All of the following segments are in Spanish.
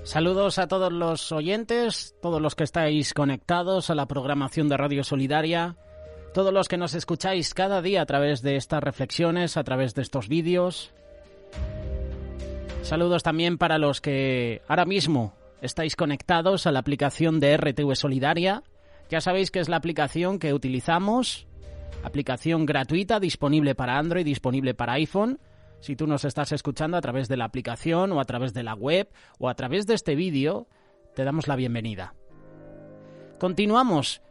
Saludos a todos los oyentes, todos los que estáis conectados a la programación de Radio Solidaria, todos los que nos escucháis cada día a través de estas reflexiones, a través de estos vídeos. Saludos también para los que ahora mismo estáis conectados a la aplicación de RTV Solidaria. Ya sabéis que es la aplicación que utilizamos, aplicación gratuita, disponible para Android, disponible para iPhone. Si tú nos estás escuchando a través de la aplicación o a través de la web o a través de este vídeo, te damos la bienvenida. Continuamos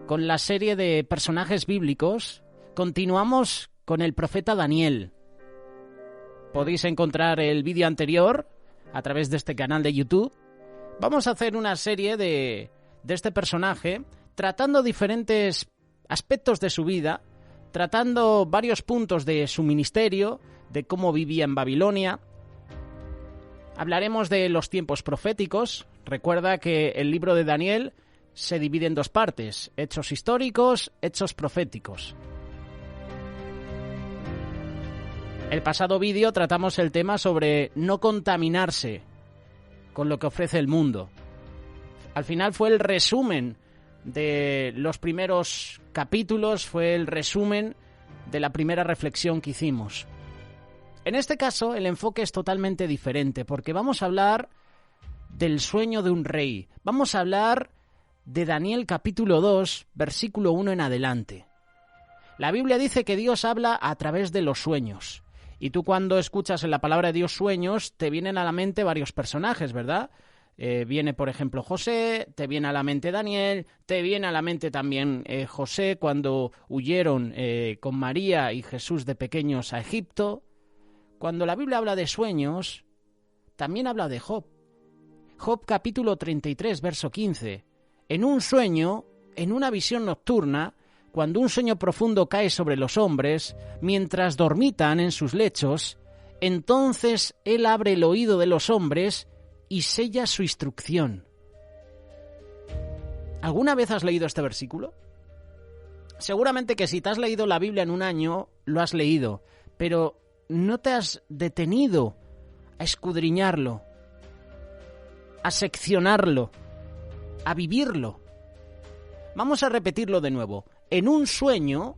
con la serie de personajes bíblicos, continuamos con el profeta Daniel. Podéis encontrar el vídeo anterior a través de este canal de YouTube. Vamos a hacer una serie de este personaje tratando diferentes aspectos de su vida, tratando varios puntos de su ministerio, de cómo vivía en Babilonia. Hablaremos de los tiempos proféticos. Recuerda que el libro de Daniel se divide en dos partes: hechos históricos, hechos proféticos. El pasado vídeo tratamos el tema sobre no contaminarse con lo que ofrece el mundo. Al final fue el resumen de los primeros capítulos, fue el resumen de la primera reflexión que hicimos. En este caso, el enfoque es totalmente diferente, porque vamos a hablar del sueño de un rey. Vamos a hablar de Daniel capítulo 2, versículo 1 en adelante. La Biblia dice que Dios habla a través de los sueños. Y tú cuando escuchas en la palabra de Dios sueños, te vienen a la mente varios personajes, ¿verdad? Viene, por ejemplo, José, te viene a la mente Daniel, te viene a la mente también José cuando huyeron con María y Jesús de pequeños a Egipto. Cuando la Biblia habla de sueños, también habla de Job. Job capítulo 33, verso 15. En un sueño, en una visión nocturna, cuando un sueño profundo cae sobre los hombres, mientras dormitan en sus lechos, entonces él abre el oído de los hombres y sella su instrucción. ¿Alguna vez has leído este versículo? Seguramente que si te has leído la Biblia en un año, lo has leído, pero no te has detenido a escudriñarlo, a seccionarlo, a vivirlo. Vamos a repetirlo de nuevo. En un sueño,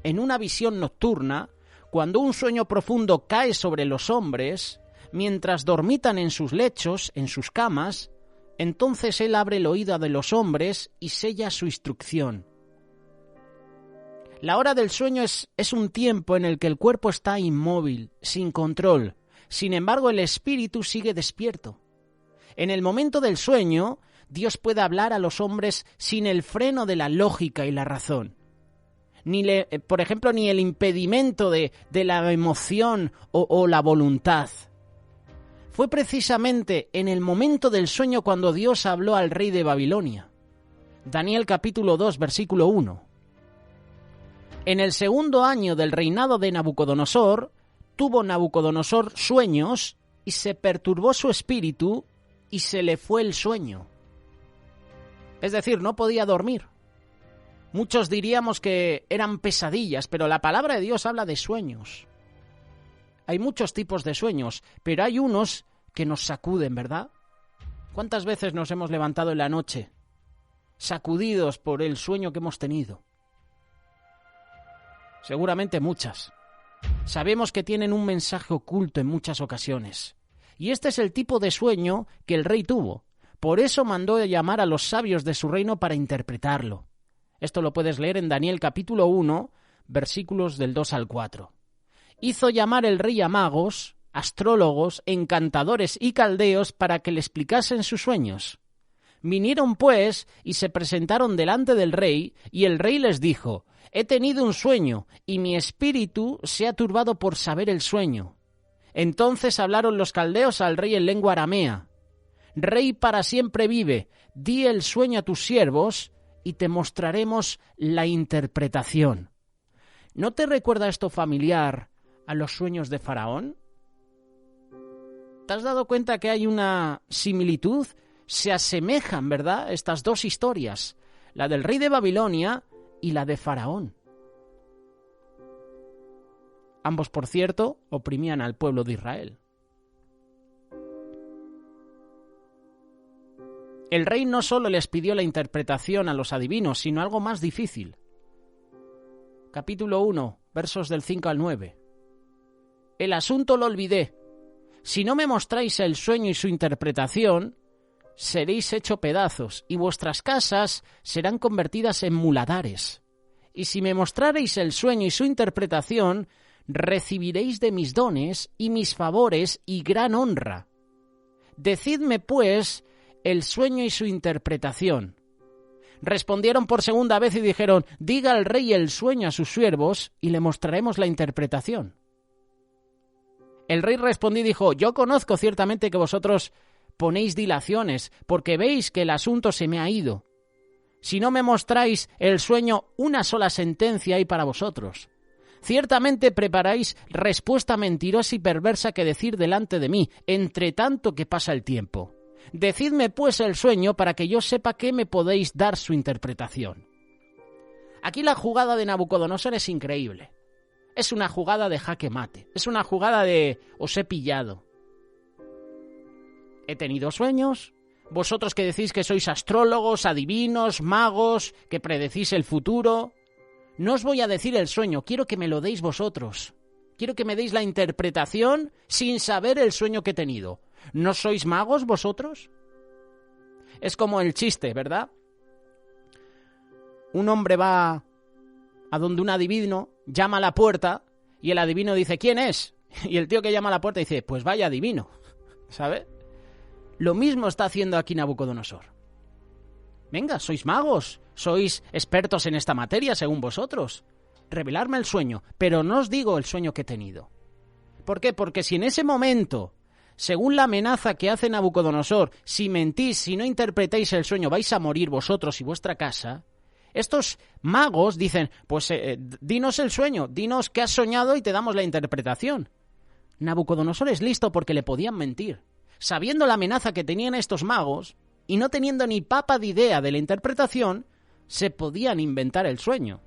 en una visión nocturna, cuando un sueño profundo cae sobre los hombres, mientras dormitan en sus lechos, en sus camas, entonces él abre el oído de los hombres y sella su instrucción. La hora del sueño es un tiempo en el que el cuerpo está inmóvil, sin control. Sin embargo, el espíritu sigue despierto. En el momento del sueño, Dios puede hablar a los hombres sin el freno de la lógica y la razón. Por ejemplo, ni el impedimento de la emoción o la voluntad. Fue precisamente en el momento del sueño cuando Dios habló al rey de Babilonia. Daniel capítulo 2, versículo 1. En el segundo año del reinado de Nabucodonosor, tuvo Nabucodonosor sueños y se perturbó su espíritu y se le fue el sueño. Es decir, no podía dormir. Muchos diríamos que eran pesadillas, pero la palabra de Dios habla de sueños. Hay muchos tipos de sueños, pero hay unos que nos sacuden, ¿verdad? ¿Cuántas veces nos hemos levantado en la noche sacudidos por el sueño que hemos tenido? Seguramente muchas. Sabemos que tienen un mensaje oculto en muchas ocasiones. Y este es el tipo de sueño que el rey tuvo. Por eso mandó llamar a los sabios de su reino para interpretarlo. Esto lo puedes leer en Daniel capítulo 1, versículos del 2 al 4. Hizo llamar el rey a magos, astrólogos, encantadores y caldeos para que le explicasen sus sueños. Vinieron pues y se presentaron delante del rey, y el rey les dijo: «He tenido un sueño, y mi espíritu se ha turbado por saber el sueño». Entonces hablaron los caldeos al rey en lengua aramea: «Rey para siempre vive, di el sueño a tus siervos, y te mostraremos la interpretación». ¿No te recuerda esto familiar a los sueños de Faraón? ¿Te has dado cuenta que hay una similitud? Se asemejan, ¿verdad?, estas dos historias, la del rey de Babilonia y la de Faraón. Ambos, por cierto, oprimían al pueblo de Israel. El rey no solo les pidió la interpretación a los adivinos, sino algo más difícil. Capítulo 1, versos del 5 al 9. El asunto lo olvidé. Si no me mostráis el sueño y su interpretación, seréis hecho pedazos, y vuestras casas serán convertidas en muladares. Y si me mostrareis el sueño y su interpretación, recibiréis de mis dones y mis favores y gran honra. Decidme, pues, el sueño y su interpretación. Respondieron por segunda vez y dijeron, diga el rey el sueño a sus siervos y le mostraremos la interpretación. El rey respondió y dijo, yo conozco ciertamente que vosotros ponéis dilaciones, porque veis que el asunto se me ha ido. Si no me mostráis el sueño, una sola sentencia hay para vosotros. Ciertamente preparáis respuesta mentirosa y perversa que decir delante de mí, entre tanto que pasa el tiempo. Decidme pues el sueño para que yo sepa que me podéis dar su interpretación. Aquí la jugada de Nabucodonosor es increíble. Es una jugada de jaque mate. Es una jugada de os he pillado. He tenido sueños. Vosotros que decís que sois astrólogos, adivinos, magos, que predecís el futuro. No os voy a decir el sueño, quiero que me lo deis vosotros. Quiero que me deis la interpretación sin saber el sueño que he tenido. ¿No sois magos vosotros? Es como el chiste, ¿verdad? Un hombre va a donde un adivino, llama a la puerta y el adivino dice, ¿quién es? Y el tío que llama a la puerta dice, pues vaya adivino, ¿sabe? Lo mismo está haciendo aquí Nabucodonosor. Venga, sois magos, sois expertos en esta materia según vosotros. Reveladme el sueño, pero no os digo el sueño que he tenido. ¿Por qué? Porque si en ese momento, según la amenaza que hace Nabucodonosor, si mentís, si no interpretáis el sueño, vais a morir vosotros y vuestra casa, estos magos dicen, pues dinos el sueño, dinos qué has soñado y te damos la interpretación. Nabucodonosor es listo porque le podían mentir. Sabiendo la amenaza que tenían estos magos, y no teniendo ni papa de idea de la interpretación, se podían inventar el sueño.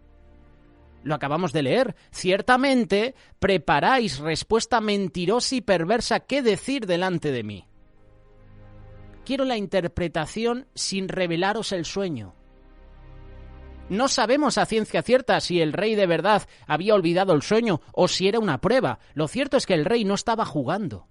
Lo acabamos de leer. Ciertamente preparáis respuesta mentirosa y perversa que decir delante de mí. Quiero la interpretación sin revelaros el sueño. No sabemos a ciencia cierta si el rey de verdad había olvidado el sueño o si era una prueba. Lo cierto es que el rey no estaba jugando.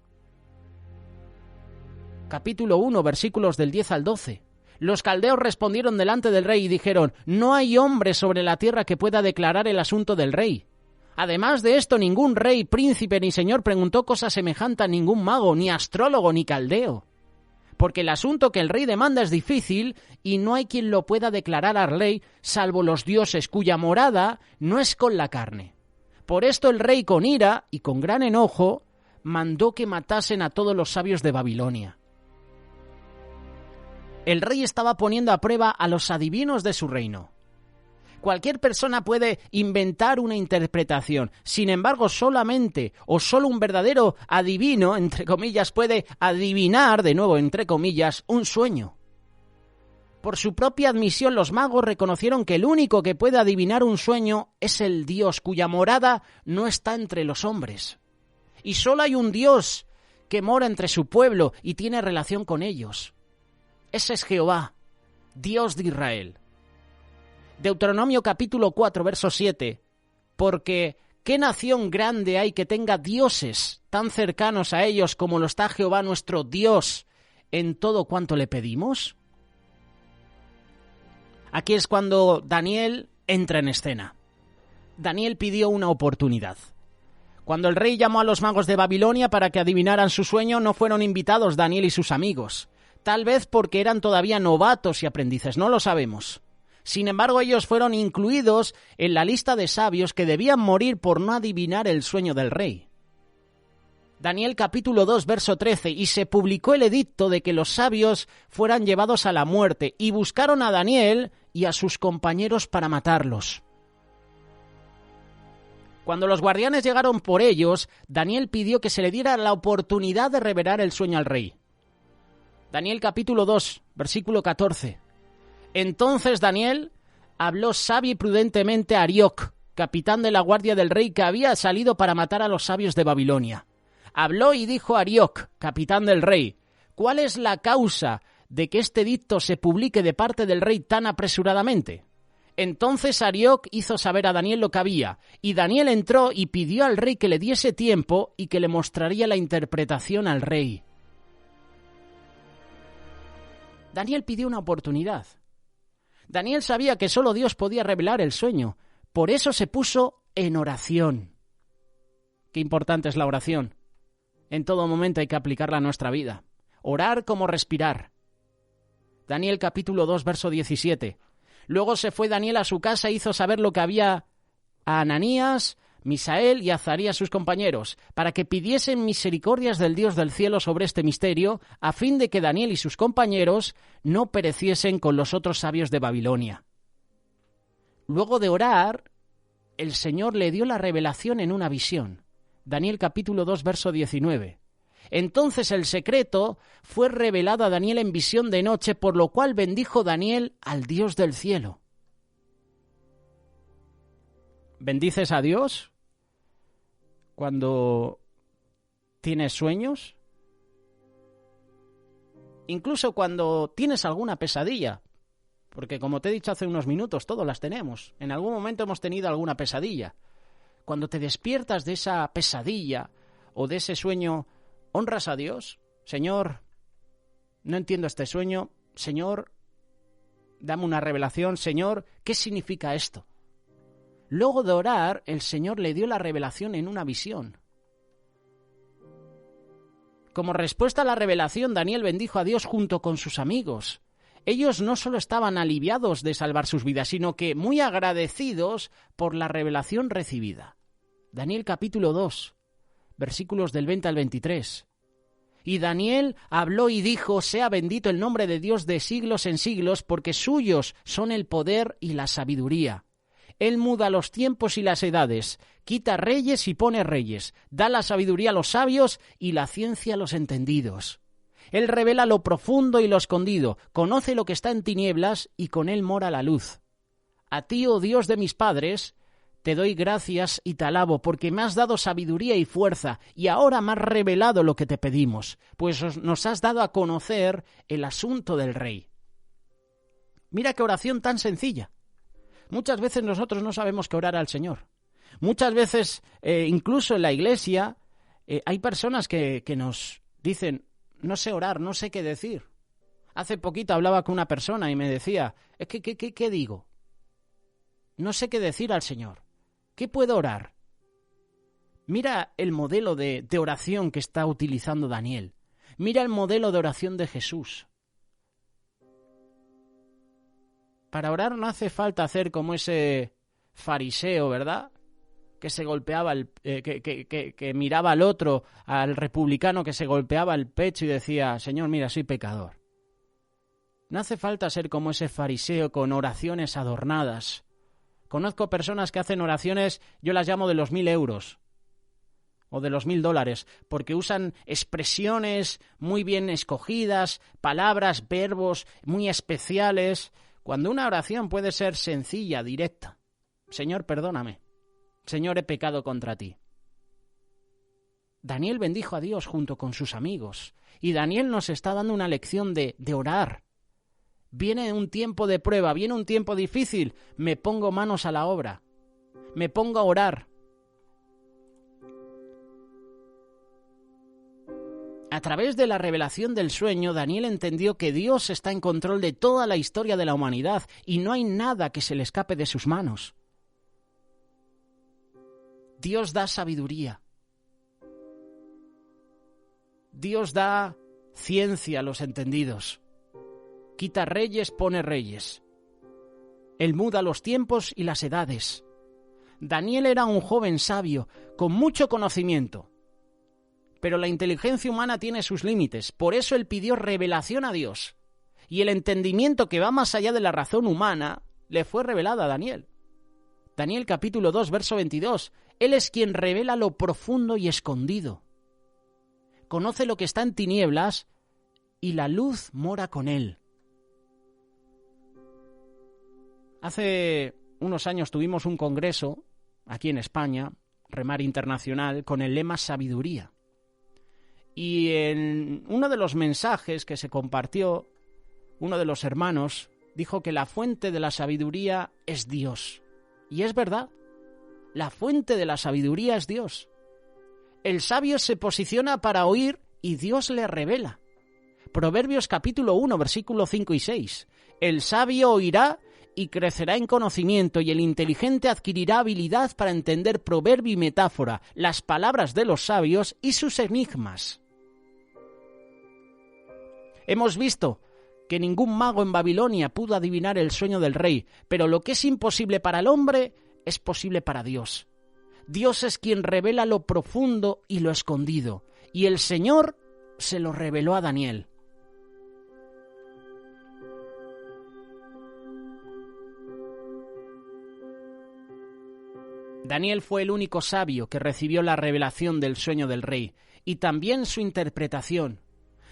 Capítulo 1, versículos del 10 al 12. Los caldeos respondieron delante del rey y dijeron, no hay hombre sobre la tierra que pueda declarar el asunto del rey. Además de esto, ningún rey, príncipe ni señor preguntó cosa semejante a ningún mago, ni astrólogo, ni caldeo. Porque el asunto que el rey demanda es difícil y no hay quien lo pueda declarar al rey, salvo los dioses cuya morada no es con la carne. Por esto el rey con ira y con gran enojo mandó que matasen a todos los sabios de Babilonia. El rey estaba poniendo a prueba a los adivinos de su reino. Cualquier persona puede inventar una interpretación. Sin embargo, solamente o solo un verdadero adivino, entre comillas, puede adivinar, de nuevo, entre comillas, un sueño. Por su propia admisión, los magos reconocieron que el único que puede adivinar un sueño es el Dios, cuya morada no está entre los hombres. Y solo hay un Dios que mora entre su pueblo y tiene relación con ellos. Ese es Jehová, Dios de Israel. Deuteronomio capítulo 4, verso 7. Porque ¿qué nación grande hay que tenga dioses tan cercanos a ellos como lo está Jehová nuestro Dios en todo cuanto le pedimos? Aquí es cuando Daniel entra en escena. Daniel pidió una oportunidad. Cuando el rey llamó a los magos de Babilonia para que adivinaran su sueño, no fueron invitados Daniel y sus amigos. Tal vez porque eran todavía novatos y aprendices, no lo sabemos. Sin embargo, ellos fueron incluidos en la lista de sabios que debían morir por no adivinar el sueño del rey. Daniel capítulo 2, verso 13, y se publicó el edicto de que los sabios fueran llevados a la muerte, y buscaron a Daniel y a sus compañeros para matarlos. Cuando los guardianes llegaron por ellos, Daniel pidió que se le diera la oportunidad de revelar el sueño al rey. Daniel capítulo 2, versículo 14. Entonces Daniel habló sabio y prudentemente a Arioc, capitán de la guardia del rey, que había salido para matar a los sabios de Babilonia. Habló y dijo a Arioc, capitán del rey, ¿cuál es la causa de que este edicto se publique de parte del rey tan apresuradamente? Entonces Arioc hizo saber a Daniel lo que había, y Daniel entró y pidió al rey que le diese tiempo y que le mostraría la interpretación al rey. Daniel pidió una oportunidad. Daniel sabía que solo Dios podía revelar el sueño, por eso se puso en oración. Qué importante es la oración. En todo momento hay que aplicarla a nuestra vida. Orar como respirar. Daniel capítulo 2, verso 17. Luego se fue Daniel a su casa e hizo saber lo que había a Ananías, Misael y Azarías sus compañeros, para que pidiesen misericordias del Dios del cielo sobre este misterio, a fin de que Daniel y sus compañeros no pereciesen con los otros sabios de Babilonia. Luego de orar, el Señor le dio la revelación en una visión. Daniel capítulo 2, verso 19. Entonces el secreto fue revelado a Daniel en visión de noche, por lo cual bendijo Daniel al Dios del cielo. ¿Bendices a Dios cuando tienes sueños? Incluso cuando tienes alguna pesadilla, porque como te he dicho hace unos minutos, todos las tenemos. En algún momento hemos tenido alguna pesadilla. Cuando te despiertas de esa pesadilla o de ese sueño, ¿honras a Dios? Señor, no entiendo este sueño. Señor, dame una revelación. Señor, ¿qué significa esto? Luego de orar, el Señor le dio la revelación en una visión. Como respuesta a la revelación, Daniel bendijo a Dios junto con sus amigos. Ellos no solo estaban aliviados de salvar sus vidas, sino que muy agradecidos por la revelación recibida. Daniel capítulo 2, versículos del 20 al 23. Y Daniel habló y dijo: sea bendito el nombre de Dios de siglos en siglos, porque suyos son el poder y la sabiduría. Él muda los tiempos y las edades, quita reyes y pone reyes, da la sabiduría a los sabios y la ciencia a los entendidos. Él revela lo profundo y lo escondido, conoce lo que está en tinieblas y con él mora la luz. A ti, oh Dios de mis padres, te doy gracias y te alabo, porque me has dado sabiduría y fuerza, y ahora me has revelado lo que te pedimos, pues nos has dado a conocer el asunto del rey. Mira qué oración tan sencilla. Muchas veces nosotros no sabemos qué orar al Señor. Muchas veces, incluso en la iglesia, hay personas que nos dicen: no sé orar, no sé qué decir. Hace poquito hablaba con una persona y me decía: ¿qué digo? No sé qué decir al Señor. ¿Qué puedo orar? Mira el modelo de oración que está utilizando Daniel. Mira el modelo de oración de Jesús. Para orar no hace falta hacer como ese fariseo, ¿verdad? Que se golpeaba, que miraba al otro, al republicano que se golpeaba el pecho y decía: Señor, mira, soy pecador. No hace falta ser como ese fariseo con oraciones adornadas. Conozco personas que hacen oraciones, yo las llamo de los 1.000 euros o de los $1.000, porque usan expresiones muy bien escogidas, palabras, verbos muy especiales, cuando una oración puede ser sencilla, directa. Señor, perdóname. Señor, he pecado contra ti. Daniel bendijo a Dios junto con sus amigos, y Daniel nos está dando una lección de orar. Viene un tiempo de prueba, viene un tiempo difícil, me pongo manos a la obra, me pongo a orar. A través de la revelación del sueño, Daniel entendió que Dios está en control de toda la historia de la humanidad y no hay nada que se le escape de sus manos. Dios da sabiduría. Dios da ciencia a los entendidos. Quita reyes, pone reyes. Él muda los tiempos y las edades. Daniel era un joven sabio, con mucho conocimiento. Pero la inteligencia humana tiene sus límites, por eso él pidió revelación a Dios. Y el entendimiento que va más allá de la razón humana le fue revelado a Daniel. Daniel capítulo 2, verso 22. Él es quien revela lo profundo y escondido. Conoce lo que está en tinieblas y la luz mora con él. Hace unos años tuvimos un congreso aquí en España, Remar Internacional, con el lema Sabiduría. Y en uno de los mensajes que se compartió uno de los hermanos, dijo que la fuente de la sabiduría es Dios. Y es verdad, la fuente de la sabiduría es Dios. El sabio se posiciona para oír y Dios le revela. Proverbios capítulo 1, versículos 5 y 6. El sabio oirá y crecerá en conocimiento, y el inteligente adquirirá habilidad para entender proverbio y metáfora, las palabras de los sabios y sus enigmas. Hemos visto que ningún mago en Babilonia pudo adivinar el sueño del rey, pero lo que es imposible para el hombre es posible para Dios. Dios es quien revela lo profundo y lo escondido, y el Señor se lo reveló a Daniel. Daniel fue el único sabio que recibió la revelación del sueño del rey, y también su interpretación.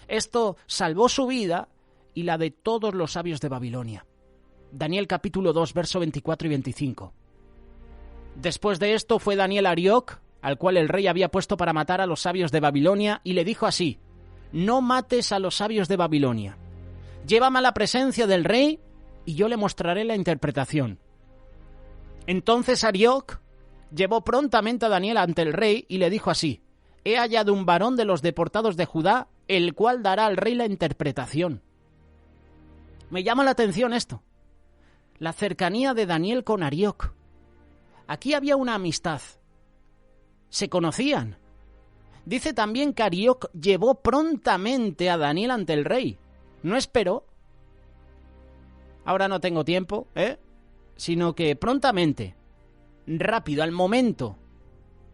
Esto salvó su vida y la de todos los sabios de Babilonia. Daniel capítulo 2, verso 24 y 25. Después de esto fue Daniel a Arioc, al cual el rey había puesto para matar a los sabios de Babilonia, y le dijo así: no mates a los sabios de Babilonia. Llévame a la presencia del rey y yo le mostraré la interpretación. Entonces Arioc llevó prontamente a Daniel ante el rey y le dijo así: he hallado un varón de los deportados de Judá, el cual dará al rey la interpretación. Me llama la atención esto, la cercanía de Daniel con Arioc. Aquí había una amistad, se conocían. Dice también que Arioc llevó prontamente a Daniel ante el rey, no esperó. Ahora no tengo tiempo, sino que prontamente, rápido, al momento,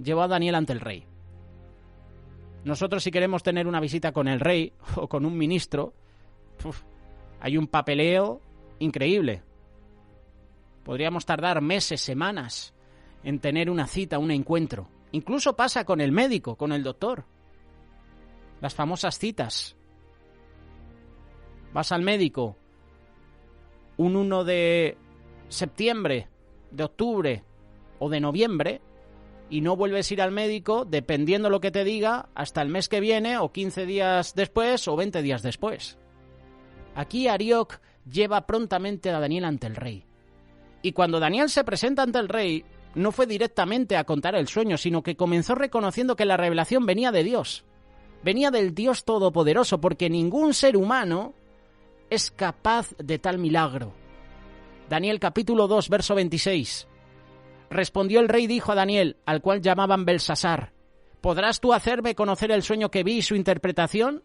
llevó a Daniel ante el rey. Nosotros, si queremos tener una visita con el rey o con un ministro, hay un papeleo increíble. Podríamos tardar meses, semanas en tener una cita, un encuentro. Incluso pasa con el médico, con el doctor. Las famosas citas. Vas al médico un 1 de septiembre, de octubre o de noviembre, y no vuelves a ir al médico, dependiendo lo que te diga, hasta el mes que viene, o 15 días después, o 20 días después. Aquí Arioc lleva prontamente a Daniel ante el rey. Y cuando Daniel se presenta ante el rey, no fue directamente a contar el sueño, sino que comenzó reconociendo que la revelación venía de Dios. Venía del Dios Todopoderoso, porque ningún ser humano es capaz de tal milagro. Daniel capítulo 2, verso 26. Respondió el rey y dijo a Daniel, al cual llamaban Belsasar: ¿podrás tú hacerme conocer el sueño que vi y su interpretación?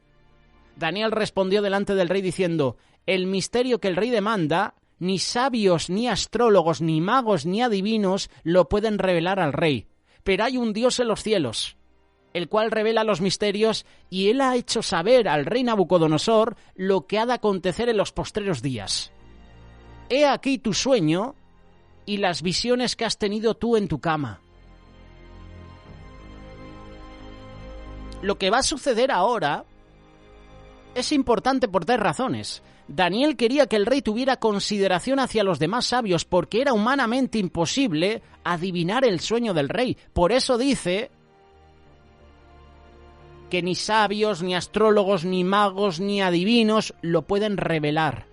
Daniel respondió delante del rey diciendo: el misterio que el rey demanda, ni sabios, ni astrólogos, ni magos, ni adivinos lo pueden revelar al rey. Pero hay un Dios en los cielos, el cual revela los misterios, y él ha hecho saber al rey Nabucodonosor lo que ha de acontecer en los postreros días. He aquí tu sueño y las visiones que has tenido tú en tu cama. Lo que va a suceder ahora es importante por 3 razones. Daniel quería que el rey tuviera consideración hacia los demás sabios, porque era humanamente imposible adivinar el sueño del rey. Por eso dice que ni sabios, ni astrólogos, ni magos, ni adivinos lo pueden revelar.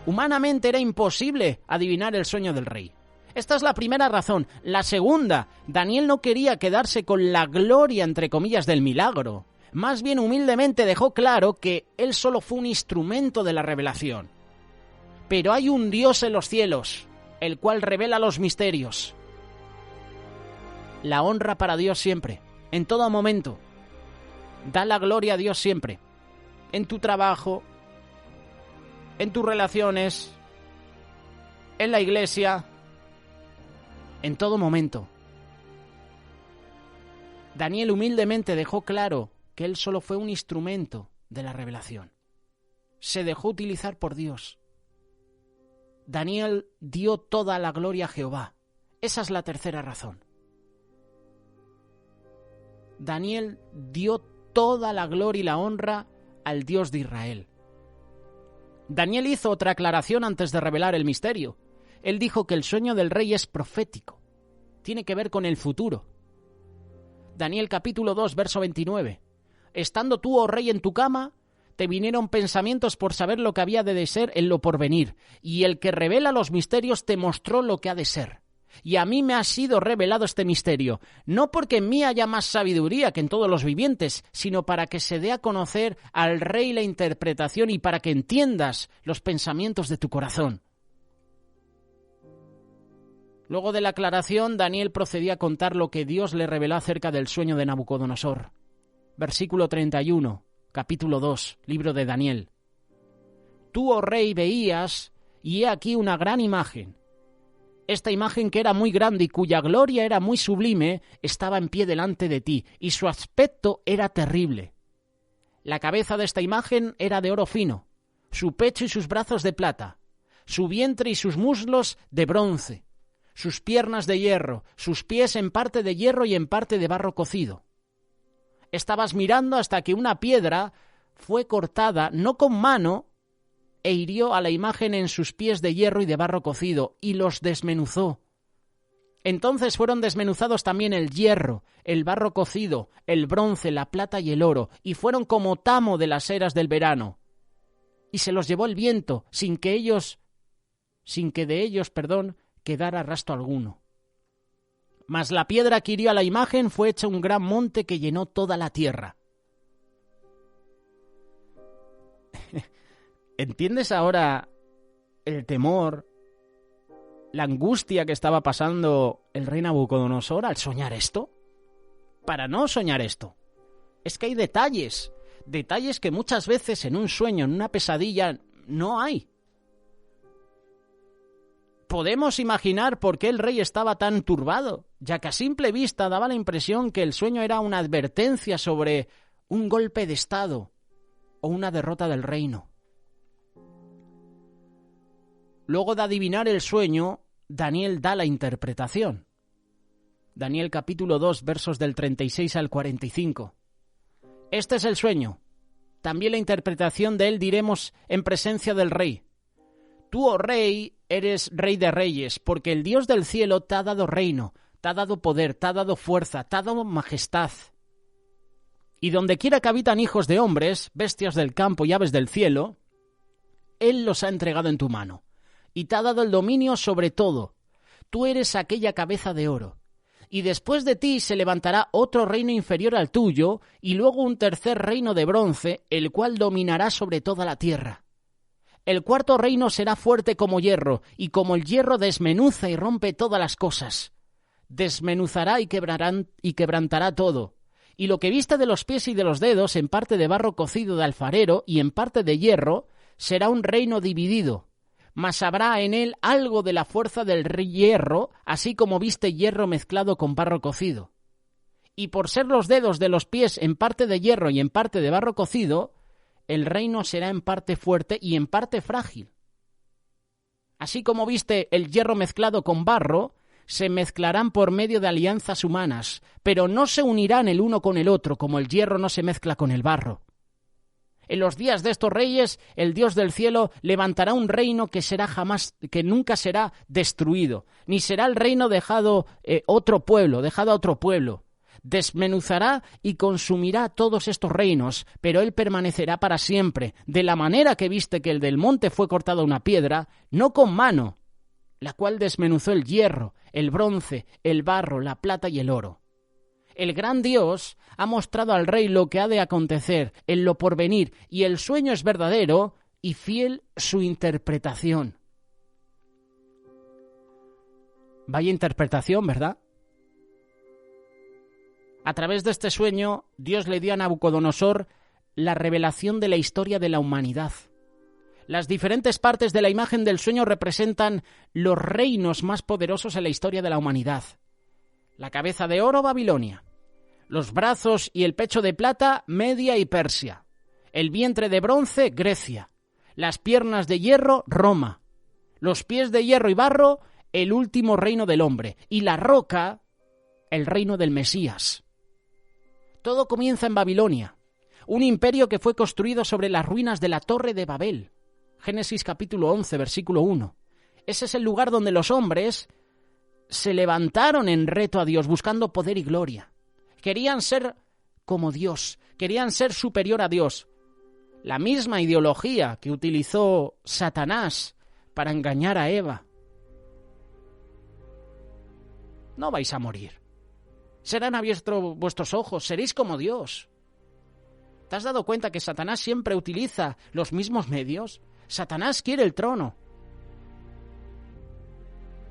Humanamente era imposible adivinar el sueño del rey. Esta es la primera razón. La segunda, Daniel no quería quedarse con la gloria, entre comillas, del milagro. Más bien humildemente dejó claro que él solo fue un instrumento de la revelación. Pero hay un Dios en los cielos, el cual revela los misterios. La honra para Dios siempre, en todo momento. Da la gloria a Dios siempre. En tu trabajo, en tus relaciones, en la iglesia, en todo momento. Daniel humildemente dejó claro que él solo fue un instrumento de la revelación. Se dejó utilizar por Dios. Daniel dio toda la gloria a Jehová. Esa es la tercera razón. Daniel dio toda la gloria y la honra al Dios de Israel. Daniel hizo otra aclaración antes de revelar el misterio. Él dijo que el sueño del rey es profético. Tiene que ver con el futuro. Daniel capítulo 2, verso 29. Estando tú, oh rey, en tu cama, te vinieron pensamientos por saber lo que había de ser en lo porvenir, y el que revela los misterios te mostró lo que ha de ser. Y a mí me ha sido revelado este misterio, no porque en mí haya más sabiduría que en todos los vivientes, sino para que se dé a conocer al Rey la interpretación y para que entiendas los pensamientos de tu corazón. Luego de la aclaración, Daniel procedía a contar lo que Dios le reveló acerca del sueño de Nabucodonosor. Versículo 31, capítulo 2, libro de Daniel. Tú, oh rey, veías, y he aquí una gran imagen. Esta imagen, que era muy grande y cuya gloria era muy sublime, estaba en pie delante de ti, y su aspecto era terrible. La cabeza de esta imagen era de oro fino, su pecho y sus brazos de plata, su vientre y sus muslos de bronce, sus piernas de hierro, sus pies en parte de hierro y en parte de barro cocido. Estabas mirando hasta que una piedra fue cortada, no con mano, e hirió a la imagen en sus pies de hierro y de barro cocido, y los desmenuzó. Entonces fueron desmenuzados también el hierro, el barro cocido, el bronce, la plata y el oro, y fueron como tamo de las eras del verano. Y se los llevó el viento, sin que de ellos quedara rastro alguno. Mas la piedra que hirió a la imagen fue hecha un gran monte que llenó toda la tierra. ¿Entiendes ahora el temor, la angustia que estaba pasando el rey Nabucodonosor al soñar esto? Para no soñar esto, es que hay detalles que muchas veces en un sueño, en una pesadilla, no hay. Podemos imaginar por qué el rey estaba tan turbado, ya que a simple vista daba la impresión que el sueño era una advertencia sobre un golpe de estado o una derrota del reino. Luego de adivinar el sueño, Daniel da la interpretación. Daniel capítulo 2, versos del 36 al 45. Este es el sueño. También la interpretación de él diremos en presencia del rey. Tú, oh rey, eres rey de reyes, porque el Dios del cielo te ha dado reino, te ha dado poder, te ha dado fuerza, te ha dado majestad. Y donde quiera que habitan hijos de hombres, bestias del campo y aves del cielo, él los ha entregado en tu mano, y te ha dado el dominio sobre todo. Tú eres aquella cabeza de oro. Y después de ti se levantará otro reino inferior al tuyo, y luego un tercer reino de bronce, el cual dominará sobre toda la tierra. El cuarto reino será fuerte como hierro, y como el hierro desmenuza y rompe todas las cosas. Desmenuzará y quebrantará todo. Y lo que viste de los pies y de los dedos, en parte de barro cocido de alfarero y en parte de hierro, será un reino dividido. Mas habrá en él algo de la fuerza del hierro, así como viste hierro mezclado con barro cocido. Y por ser los dedos de los pies en parte de hierro y en parte de barro cocido, el reino será en parte fuerte y en parte frágil. Así como viste el hierro mezclado con barro, se mezclarán por medio de alianzas humanas, pero no se unirán el uno con el otro, como el hierro no se mezcla con el barro. En los días de estos reyes, el Dios del cielo levantará un reino que nunca será destruido, ni será el reino dejado a otro pueblo. Desmenuzará y consumirá todos estos reinos, pero él permanecerá para siempre, de la manera que viste que el del monte fue cortado a una piedra, no con mano, la cual desmenuzó el hierro, el bronce, el barro, la plata y el oro. El gran Dios ha mostrado al rey lo que ha de acontecer en lo porvenir, y el sueño es verdadero y fiel su interpretación. Vaya interpretación, ¿verdad? A través de este sueño, Dios le dio a Nabucodonosor la revelación de la historia de la humanidad. Las diferentes partes de la imagen del sueño representan los reinos más poderosos en la historia de la humanidad. La cabeza de oro, Babilonia. Los brazos y el pecho de plata, Media y Persia. El vientre de bronce, Grecia. Las piernas de hierro, Roma. Los pies de hierro y barro, el último reino del hombre. Y la roca, el reino del Mesías. Todo comienza en Babilonia, un imperio que fue construido sobre las ruinas de la Torre de Babel. Génesis capítulo 11, versículo 1. Ese es el lugar donde los hombres se levantaron en reto a Dios buscando poder y gloria. Querían ser como Dios, querían ser superior a Dios. la misma ideología que utilizó Satanás para engañar a Eva. No vais a morir. Serán abiertos vuestros ojos, seréis como Dios. ¿Te has dado cuenta que Satanás siempre utiliza los mismos medios? Satanás quiere el trono.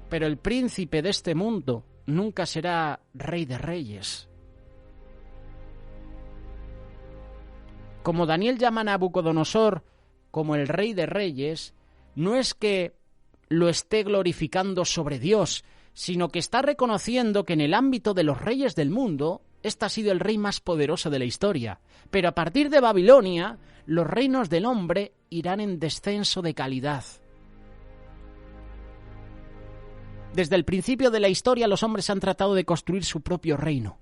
Pero el príncipe de este mundo nunca será rey de reyes. Como Daniel llama a Nabucodonosor como el rey de reyes, no es que lo esté glorificando sobre Dios, sino que está reconociendo que en el ámbito de los reyes del mundo, este ha sido el rey más poderoso de la historia. Pero a partir de Babilonia, los reinos del hombre irán en descenso de calidad. Desde el principio de la historia, los hombres han tratado de construir su propio reino.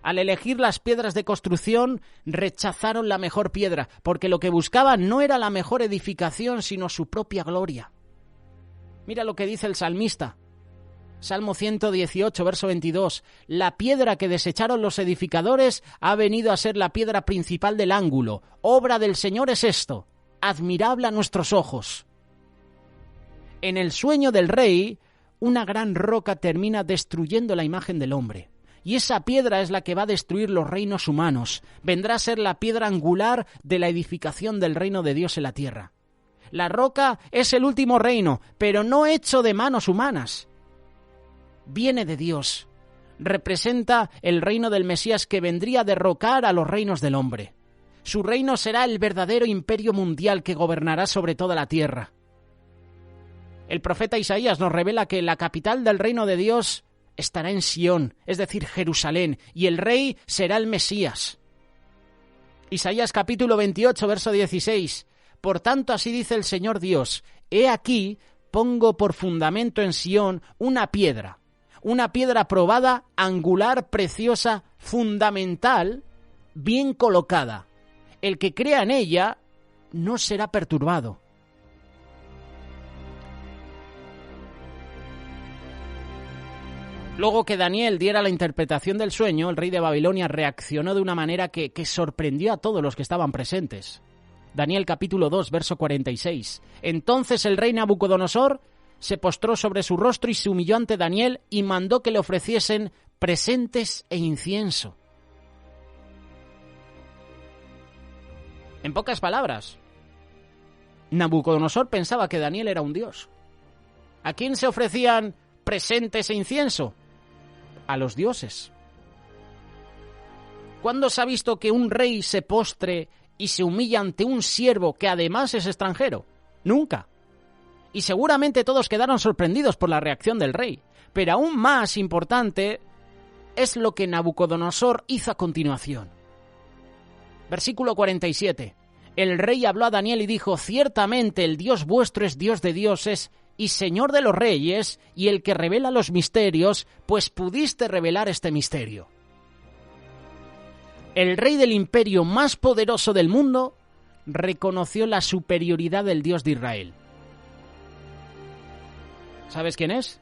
Al elegir las piedras de construcción, rechazaron la mejor piedra, porque lo que buscaban no era la mejor edificación, sino su propia gloria. Mira lo que dice el salmista. Salmo 118, verso 22. La piedra que desecharon los edificadores ha venido a ser la piedra principal del ángulo. Obra del Señor es esto, admirable a nuestros ojos. En el sueño del rey, una gran roca termina destruyendo la imagen del hombre. Y esa piedra es la que va a destruir los reinos humanos. Vendrá a ser la piedra angular de la edificación del reino de Dios en la tierra. La roca es el último reino, pero no hecho de manos humanas. Viene de Dios. Representa el reino del Mesías que vendría a derrocar a los reinos del hombre. Su reino será el verdadero imperio mundial que gobernará sobre toda la tierra. El profeta Isaías nos revela que la capital del reino de Dios estará en Sión, es decir, Jerusalén, y el rey será el Mesías. Isaías capítulo 28, verso 16. Por tanto, así dice el Señor Dios, he aquí, pongo por fundamento en Sión una piedra probada, angular, preciosa, fundamental, bien colocada. El que crea en ella no será perturbado. Luego que Daniel diera la interpretación del sueño, el rey de Babilonia reaccionó de una manera que sorprendió a todos los que estaban presentes. Daniel capítulo 2, verso 46. Entonces el rey Nabucodonosor se postró sobre su rostro y se humilló ante Daniel y mandó que le ofreciesen presentes e incienso. En pocas palabras, Nabucodonosor pensaba que Daniel era un dios. ¿A quién se ofrecían presentes e incienso? A los dioses. ¿Cuándo se ha visto que un rey se postre y se humilla ante un siervo que además es extranjero? Nunca. Y seguramente todos quedaron sorprendidos por la reacción del rey. Pero aún más importante es lo que Nabucodonosor hizo a continuación. Versículo 47. El rey habló a Daniel y dijo, ciertamente el Dios vuestro es Dios de dioses y Señor de los reyes, y el que revela los misterios, pues pudiste revelar este misterio. El rey del imperio más poderoso del mundo reconoció la superioridad del Dios de Israel. ¿Sabes quién es?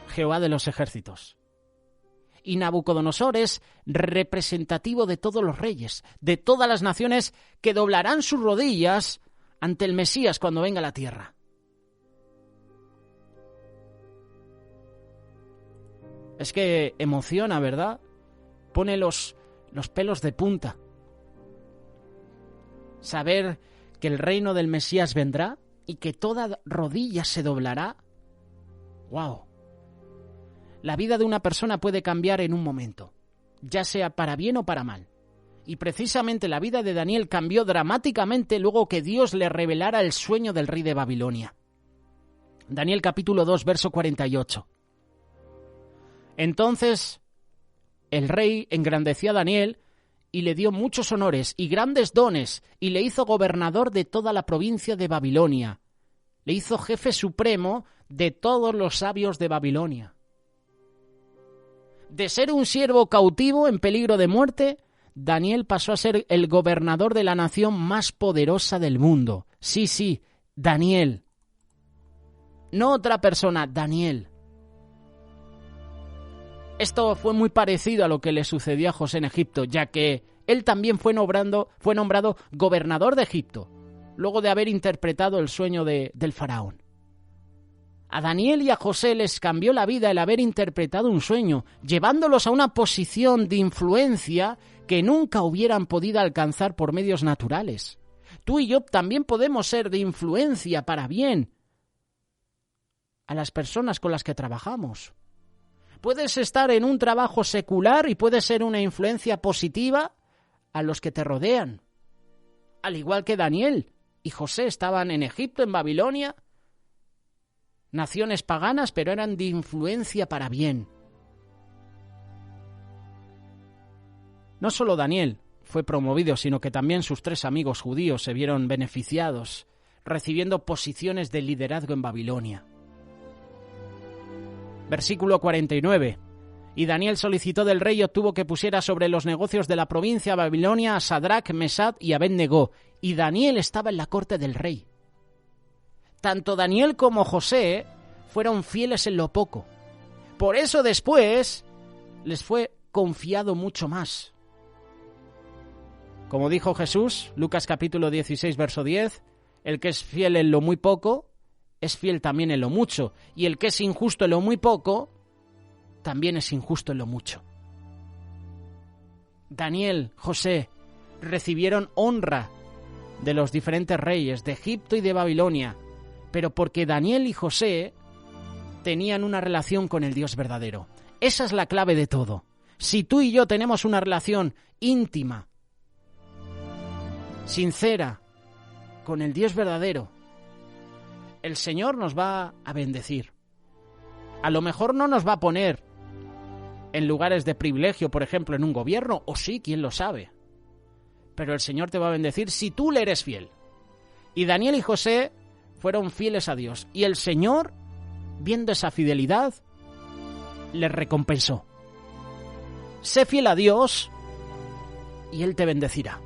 Jehová de los ejércitos. Y Nabucodonosor es representativo de todos los reyes, de todas las naciones que doblarán sus rodillas ante el Mesías cuando venga a la tierra. Es que emociona, ¿verdad? Pone los pelos de punta. Saber que el reino del Mesías vendrá y que toda rodilla se doblará. ¡Wow! La vida de una persona puede cambiar en un momento, ya sea para bien o para mal. Y precisamente la vida de Daniel cambió dramáticamente luego que Dios le revelara el sueño del rey de Babilonia. Daniel capítulo 2, verso 48. Entonces el rey engrandeció a Daniel y le dio muchos honores y grandes dones y le hizo gobernador de toda la provincia de Babilonia. Le hizo jefe supremo de todos los sabios de Babilonia. De ser un siervo cautivo en peligro de muerte, Daniel pasó a ser el gobernador de la nación más poderosa del mundo. Sí, Daniel. No otra persona, Daniel. Esto fue muy parecido a lo que le sucedió a José en Egipto, ya que Él también fue nombrado gobernador de Egipto, luego de haber interpretado el sueño del faraón. A Daniel y a José les cambió la vida el haber interpretado un sueño, llevándolos a una posición de influencia que nunca hubieran podido alcanzar por medios naturales. Tú y yo también podemos ser de influencia para bien a las personas con las que trabajamos. Puedes estar en un trabajo secular y puedes ser una influencia positiva a los que te rodean. Al igual que Daniel y José estaban en Egipto, en Babilonia, naciones paganas, pero eran de influencia para bien. No solo Daniel fue promovido, sino que también sus 3 amigos judíos se vieron beneficiados, recibiendo posiciones de liderazgo en Babilonia. Versículo 49. Y Daniel solicitó del rey y obtuvo que pusiera sobre los negocios de la provincia de Babilonia a Sadrac, Mesach y Abed-Negó. Y Daniel estaba en la corte del rey. Tanto Daniel como José fueron fieles en lo poco. Por eso después les fue confiado mucho más. Como dijo Jesús, Lucas capítulo 16, verso 10, el que es fiel en lo muy poco, es fiel también en lo mucho, y el que es injusto en lo muy poco, también es injusto en lo mucho. Daniel, José, recibieron honra de los diferentes reyes de Egipto y de Babilonia, pero porque Daniel y José tenían una relación con el Dios verdadero. Esa es la clave de todo. Si tú y yo tenemos una relación íntima, sincera, con el Dios verdadero, el Señor nos va a bendecir. A lo mejor no nos va a poner en lugares de privilegio, por ejemplo, en un gobierno, o sí, quién lo sabe. Pero el Señor te va a bendecir si tú le eres fiel. Y Daniel y José fueron fieles a Dios. Y el Señor, viendo esa fidelidad, les recompensó. Sé fiel a Dios y Él te bendecirá.